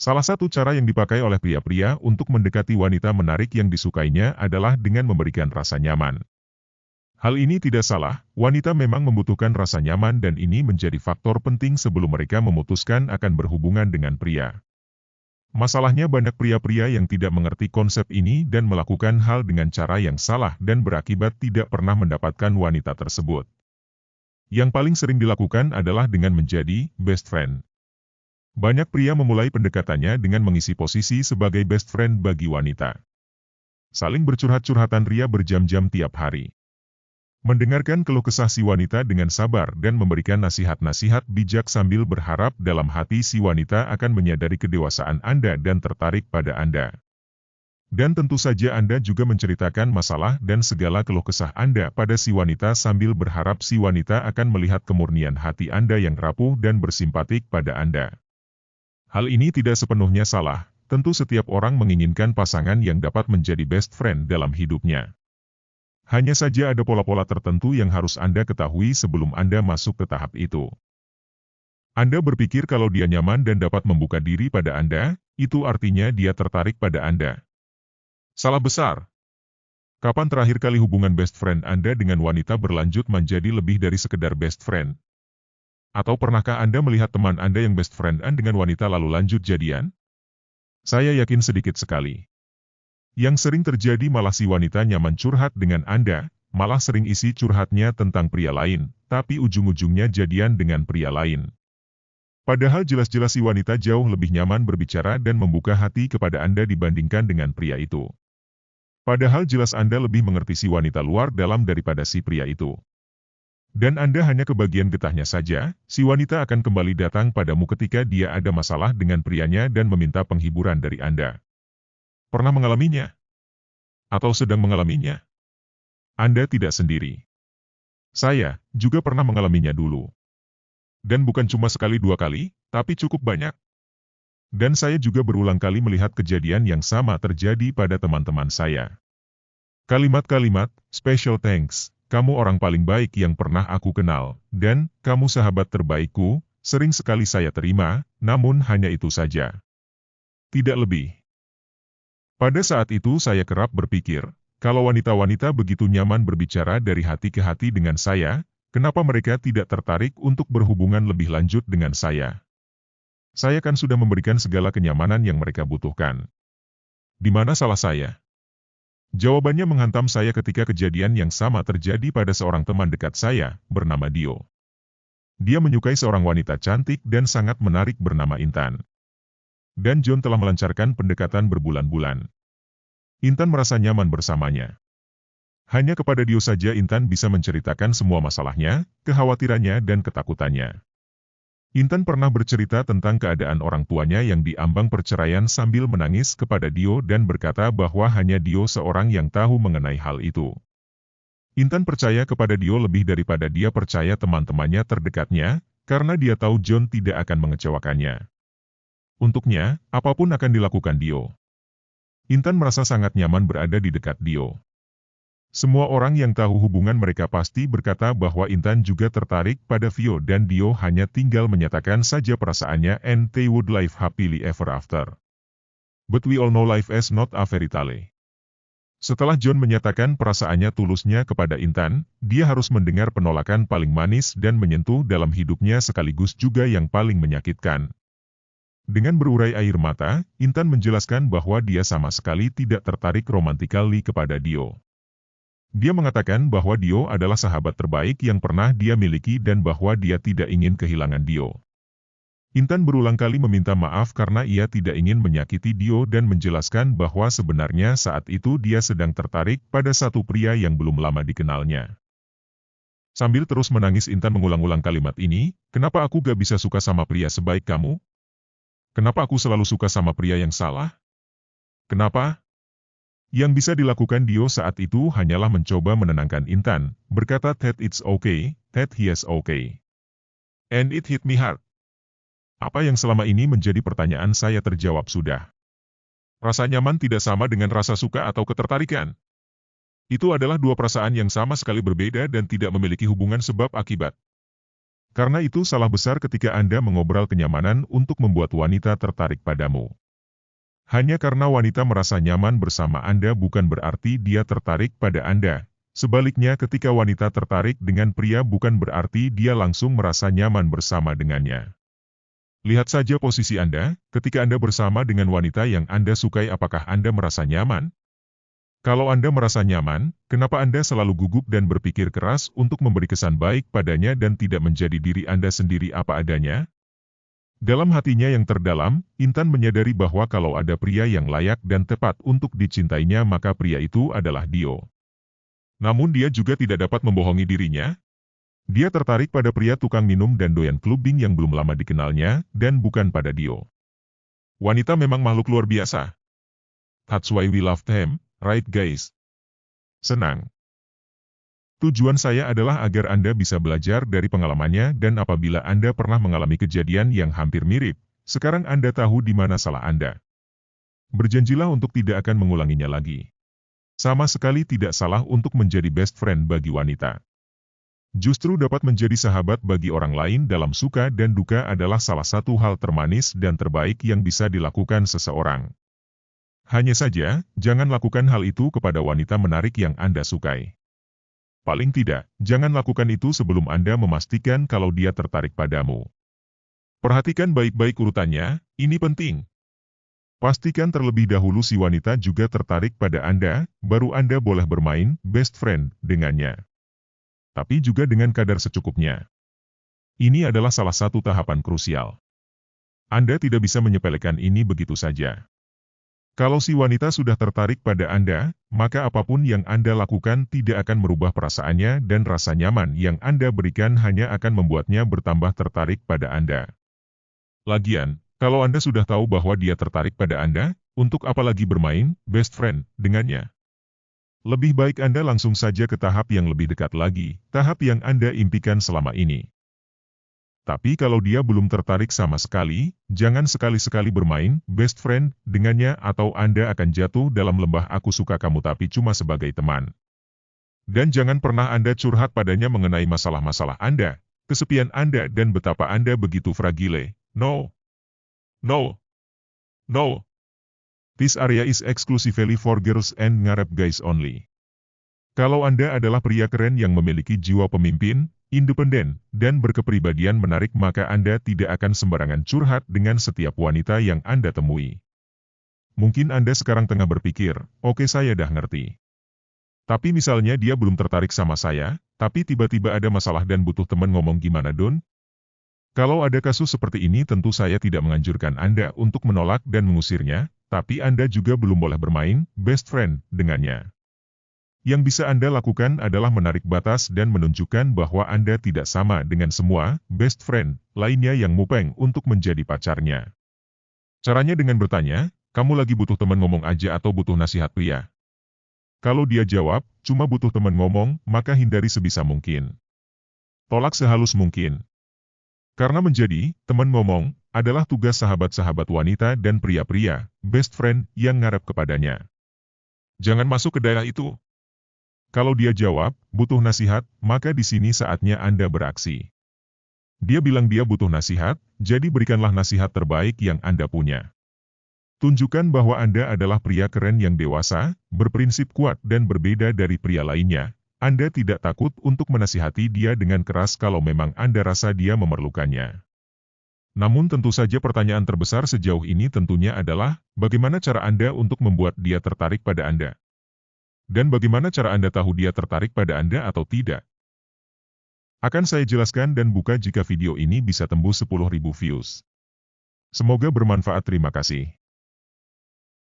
Salah satu cara yang dipakai oleh pria-pria untuk mendekati wanita menarik yang disukainya adalah dengan memberikan rasa nyaman. Hal ini tidak salah, wanita memang membutuhkan rasa nyaman dan ini menjadi faktor penting sebelum mereka memutuskan akan berhubungan dengan pria. Masalahnya banyak pria-pria yang tidak mengerti konsep ini dan melakukan hal dengan cara yang salah dan berakibat tidak pernah mendapatkan wanita tersebut. Yang paling sering dilakukan adalah dengan menjadi best friend. Banyak pria memulai pendekatannya dengan mengisi posisi sebagai best friend bagi wanita. Saling bercurhat-curhatan ria berjam-jam tiap hari. Mendengarkan keluh kesah si wanita dengan sabar dan memberikan nasihat-nasihat bijak sambil berharap dalam hati si wanita akan menyadari kedewasaan Anda dan tertarik pada Anda. Dan tentu saja Anda juga menceritakan masalah dan segala keluh kesah Anda pada si wanita sambil berharap si wanita akan melihat kemurnian hati Anda yang rapuh dan bersimpatik pada Anda. Hal ini tidak sepenuhnya salah, tentu setiap orang menginginkan pasangan yang dapat menjadi best friend dalam hidupnya. Hanya saja ada pola-pola tertentu yang harus Anda ketahui sebelum Anda masuk ke tahap itu. Anda berpikir kalau dia nyaman dan dapat membuka diri pada Anda, itu artinya dia tertarik pada Anda. Salah besar. Kapan terakhir kali hubungan best friend Anda dengan wanita berlanjut menjadi lebih dari sekedar best friend? Atau pernahkah Anda melihat teman Anda yang best friend dengan wanita lalu lanjut jadian? Saya yakin sedikit sekali. Yang sering terjadi malah si wanita nyaman curhat dengan Anda, malah sering isi curhatnya tentang pria lain, tapi ujung-ujungnya jadian dengan pria lain. Padahal jelas-jelas si wanita jauh lebih nyaman berbicara dan membuka hati kepada Anda dibandingkan dengan pria itu. Padahal jelas Anda lebih mengerti si wanita luar dalam daripada si pria itu. Dan Anda hanya kebagian getahnya saja, si wanita akan kembali datang padamu ketika dia ada masalah dengan prianya dan meminta penghiburan dari Anda. Pernah mengalaminya? Atau sedang mengalaminya? Anda tidak sendiri. Saya juga pernah mengalaminya dulu. Dan bukan cuma sekali dua kali, tapi cukup banyak. Dan saya juga berulang kali melihat kejadian yang sama terjadi pada teman-teman saya. Kalimat-kalimat, special thanks, kamu orang paling baik yang pernah aku kenal, dan kamu sahabat terbaikku, sering sekali saya terima, namun hanya itu saja. Tidak lebih. Pada saat itu saya kerap berpikir, kalau wanita-wanita begitu nyaman berbicara dari hati ke hati dengan saya, kenapa mereka tidak tertarik untuk berhubungan lebih lanjut dengan saya? Saya kan sudah memberikan segala kenyamanan yang mereka butuhkan. Di mana salah saya? Jawabannya menghantam saya ketika kejadian yang sama terjadi pada seorang teman dekat saya, bernama Dio. Dia menyukai seorang wanita cantik dan sangat menarik bernama Intan. Dan John telah melancarkan pendekatan berbulan-bulan. Intan merasa nyaman bersamanya. Hanya kepada Dio saja Intan bisa menceritakan semua masalahnya, kekhawatirannya dan ketakutannya. Intan pernah bercerita tentang keadaan orang tuanya yang diambang perceraian sambil menangis kepada Dio dan berkata bahwa hanya Dio seorang yang tahu mengenai hal itu. Intan percaya kepada Dio lebih daripada dia percaya teman-temannya terdekatnya, karena dia tahu John tidak akan mengecewakannya. Untuknya, apapun akan dilakukan Dio. Intan merasa sangat nyaman berada di dekat Dio. Semua orang yang tahu hubungan mereka pasti berkata bahwa Intan juga tertarik pada Vio dan Dio hanya tinggal menyatakan saja perasaannya and they would live happily ever after. But we all know life is not a fairy tale. Setelah John menyatakan perasaannya tulusnya kepada Intan, dia harus mendengar penolakan paling manis dan menyentuh dalam hidupnya sekaligus juga yang paling menyakitkan. Dengan berurai air mata, Intan menjelaskan bahwa dia sama sekali tidak tertarik romantikali kepada Dio. Dia mengatakan bahwa Dio adalah sahabat terbaik yang pernah dia miliki dan bahwa dia tidak ingin kehilangan Dio. Intan berulang kali meminta maaf karena ia tidak ingin menyakiti Dio dan menjelaskan bahwa sebenarnya saat itu dia sedang tertarik pada satu pria yang belum lama dikenalnya. Sambil terus menangis Intan mengulang-ulang kalimat ini, kenapa aku gak bisa suka sama pria sebaik kamu? Kenapa aku selalu suka sama pria yang salah? Kenapa? Yang bisa dilakukan Dio saat itu hanyalah mencoba menenangkan Intan, berkata that it's okay, that he is okay. And it hit me hard. Apa yang selama ini menjadi pertanyaan saya terjawab sudah. Rasa nyaman tidak sama dengan rasa suka atau ketertarikan. Itu adalah dua perasaan yang sama sekali berbeda dan tidak memiliki hubungan sebab akibat. Karena itu salah besar ketika Anda mengobrol kenyamanan untuk membuat wanita tertarik padamu. Hanya karena wanita merasa nyaman bersama Anda bukan berarti dia tertarik pada Anda. Sebaliknya ketika wanita tertarik dengan pria bukan berarti dia langsung merasa nyaman bersama dengannya. Lihat saja posisi Anda, ketika Anda bersama dengan wanita yang Anda sukai apakah Anda merasa nyaman? Kalau Anda merasa nyaman, kenapa Anda selalu gugup dan berpikir keras untuk memberi kesan baik padanya dan tidak menjadi diri Anda sendiri apa adanya? Dalam hatinya yang terdalam, Intan menyadari bahwa kalau ada pria yang layak dan tepat untuk dicintainya maka pria itu adalah Dio. Namun dia juga tidak dapat membohongi dirinya. Dia tertarik pada pria tukang minum dan doyan clubbing yang belum lama dikenalnya, dan bukan pada Dio. Wanita memang makhluk luar biasa. That's why we love them. Right guys? Senang. Tujuan saya adalah agar Anda bisa belajar dari pengalamannya dan apabila Anda pernah mengalami kejadian yang hampir mirip, sekarang Anda tahu di mana salah Anda. Berjanjilah untuk tidak akan mengulanginya lagi. Sama sekali tidak salah untuk menjadi best friend bagi wanita. Justru dapat menjadi sahabat bagi orang lain dalam suka dan duka adalah salah satu hal termanis dan terbaik yang bisa dilakukan seseorang. Hanya saja, jangan lakukan hal itu kepada wanita menarik yang Anda sukai. Paling tidak, jangan lakukan itu sebelum Anda memastikan kalau dia tertarik padamu. Perhatikan baik-baik urutannya, ini penting. Pastikan terlebih dahulu si wanita juga tertarik pada Anda, baru Anda boleh bermain best friend dengannya. Tapi juga dengan kadar secukupnya. Ini adalah salah satu tahapan krusial. Anda tidak bisa menyepelekan ini begitu saja. Kalau si wanita sudah tertarik pada Anda, maka apapun yang Anda lakukan tidak akan merubah perasaannya dan rasa nyaman yang Anda berikan hanya akan membuatnya bertambah tertarik pada Anda. Lagian, kalau Anda sudah tahu bahwa dia tertarik pada Anda, untuk apa lagi bermain best friend dengannya? Lebih baik Anda langsung saja ke tahap yang lebih dekat lagi, tahap yang Anda impikan selama ini. Tapi kalau dia belum tertarik sama sekali, jangan sekali-sekali bermain best friend dengannya atau Anda akan jatuh dalam lembah aku suka kamu tapi cuma sebagai teman. Dan jangan pernah Anda curhat padanya mengenai masalah-masalah Anda, kesepian Anda dan betapa Anda begitu fragile. No. No. No. This area is exclusively for girls and ngarep guys only. Kalau Anda adalah pria keren yang memiliki jiwa pemimpin, independen, dan berkepribadian menarik maka Anda tidak akan sembarangan curhat dengan setiap wanita yang Anda temui. Mungkin Anda sekarang tengah berpikir, oke saya dah ngerti. Tapi misalnya dia belum tertarik sama saya, tapi tiba-tiba ada masalah dan butuh teman ngomong gimana Don? Kalau ada kasus seperti ini tentu saya tidak menganjurkan Anda untuk menolak dan mengusirnya, tapi Anda juga belum boleh bermain best friend dengannya. Yang bisa Anda lakukan adalah menarik batas dan menunjukkan bahwa Anda tidak sama dengan semua best friend lainnya yang mupeng untuk menjadi pacarnya. Caranya dengan bertanya, kamu lagi butuh teman ngomong aja atau butuh nasihat pria? Kalau dia jawab, cuma butuh teman ngomong, maka hindari sebisa mungkin. Tolak sehalus mungkin. Karena menjadi teman ngomong adalah tugas sahabat-sahabat wanita dan pria-pria, best friend yang ngarep kepadanya. Jangan masuk ke daerah itu. Kalau dia jawab, butuh nasihat, maka di sini saatnya Anda beraksi. Dia bilang dia butuh nasihat, jadi berikanlah nasihat terbaik yang Anda punya. Tunjukkan bahwa Anda adalah pria keren yang dewasa, berprinsip kuat dan berbeda dari pria lainnya. Anda tidak takut untuk menasihati dia dengan keras kalau memang Anda rasa dia memerlukannya. Namun tentu saja pertanyaan terbesar sejauh ini tentunya adalah, bagaimana cara Anda untuk membuat dia tertarik pada Anda? Dan bagaimana cara Anda tahu dia tertarik pada Anda atau tidak? Akan saya jelaskan dan buka jika video ini bisa tembus 10.000 views. Semoga bermanfaat. Terima kasih.